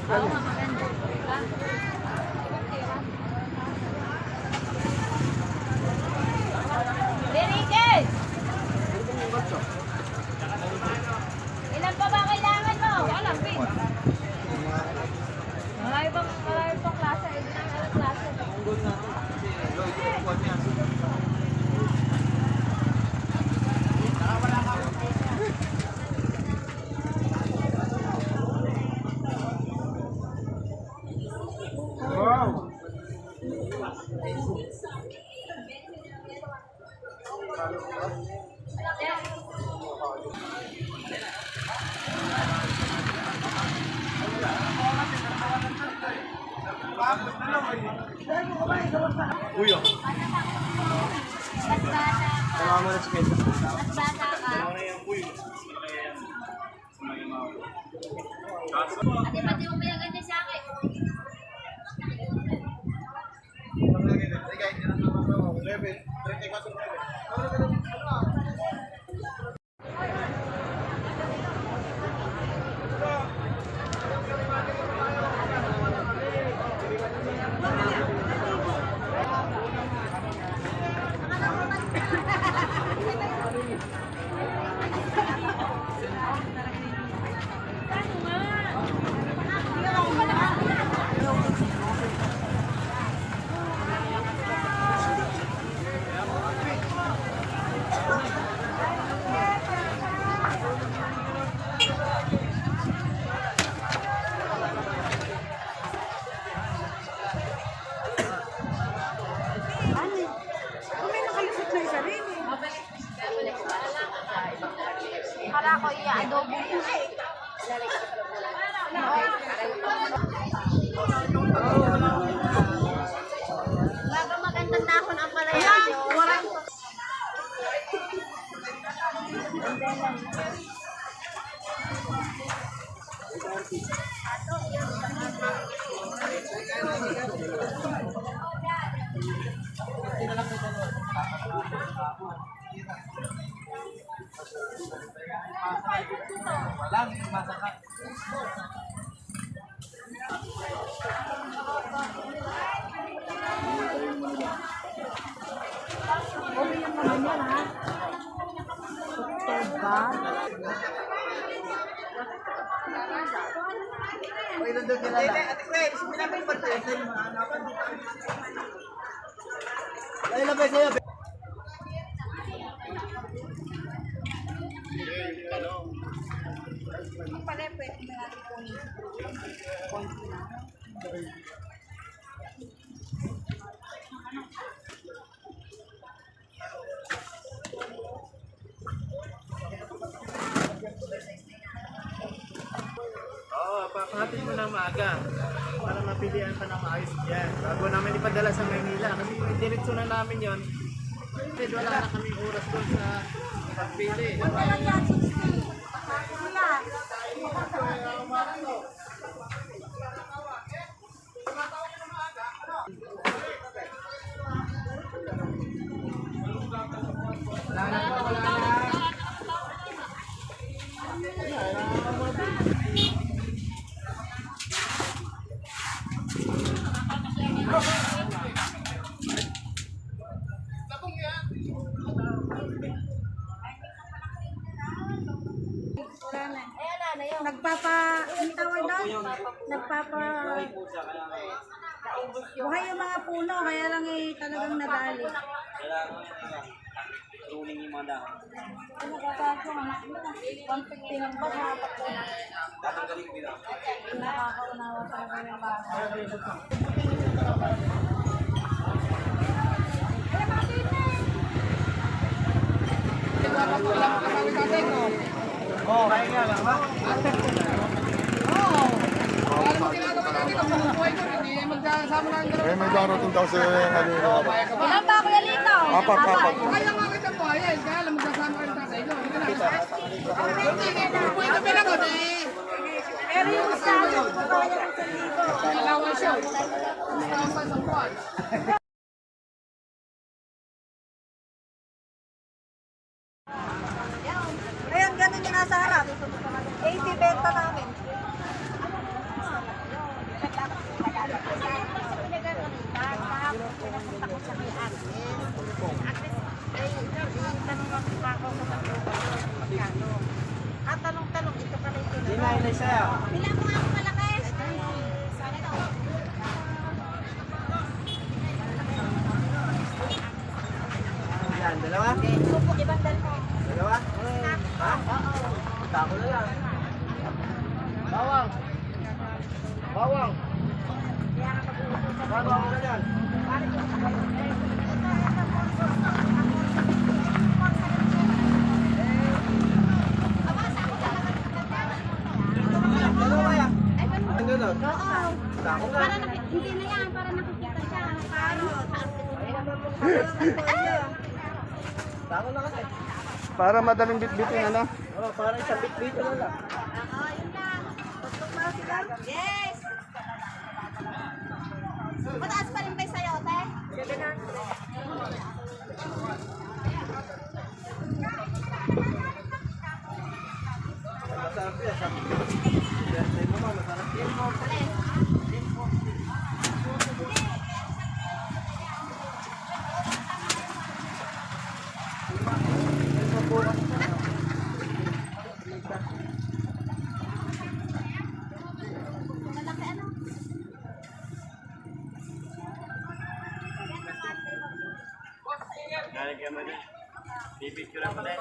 Oo, maganda. Enriquez! Ilan pa ba kailangan mo? Wala, Pin. Marami pang klase. Hindi namin alam klase. Wow! Uy, oh. Tama mo na si Kesa. Mas bata ka. Ate, pati mo may ganyan sa akin. Para ko i-adobo mo. Bago magandang dahon ang palaya nyo. Walang masakan. Okay yung mga ganyan, ha? Diba? Uy, nandun nila lang. Ate Clay, sinabi mo ba ito yung mga hanapan dito? Ay, labay sa'yo. Oo, papahatid mo na maaga para mapilian ka na maayos yan. Bago namin ipadala sa Maynila. Kasi diretso na namin yon. Kasi wala na kaming oras doon sa pagpili. Ang tawag doon? Buhay yung mga puno, kaya lang talagang nadali. Ruling yung mga dahon. Ano ka pa ako, anak mo? 150 lang ba? Tatanggalin ko lang. Nakakaunawa talaga yung bata. Oo, kaya nga lang, ha? Eh, may darating daw si ano. Ilan ba ako yan dito? Apat. Kaya nga kita po, ayan, kaya alam magkasama kayo ng tatay nyo. Pwede pa lang eh. Pero yung isa, yung babae ng 1,000. Alawan siya. Alawan pa sa buwan. Ayan, ganun yung nasa harap. 80 benta namin. Dalawa? Supo, ibang dalawa. Dalawa? Ha? Tako na lang. Bawang. Bawang. Bawang na yan. Dalawa ya? Ang gano'n? Oo. Tako ka. Hindi na yan, para nakikita siya. Tako na kasi. Para madaling bitbitin, ano? Oh, parang isang bit-bit na lang. Yes! Mataas pa rin ba sa'yo, te? Masarap yan. Birthday mo ba? Masarap yan. Nalagyan mo na. Bibicture lang pala.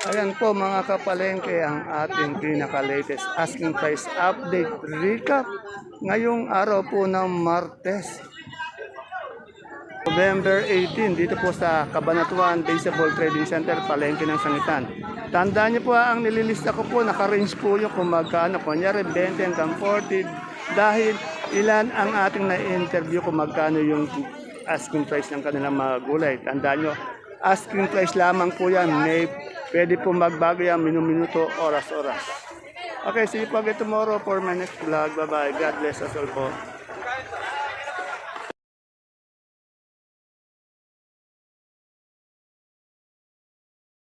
Ayan po mga kapalengke ang ating pinaka-latest asking price update recap ngayong araw po ng Martes. November 18 dito po sa Cabanatuan Baseball Trading Center, Palengke ng Sangitan. Tandaan niyo po ang nililista ko po, naka-range po yung kung magkano. Kunyari 20 hanggang 40 dahil ilan ang ating na-interview kung magkano yung asking price ng kanilang mga gulay. Tandaan niyo, asking price lamang po yan. May pwede po magbago yan minuto, oras-oras. Okay, see you po again tomorrow for my next vlog. Bye-bye. God bless us all po.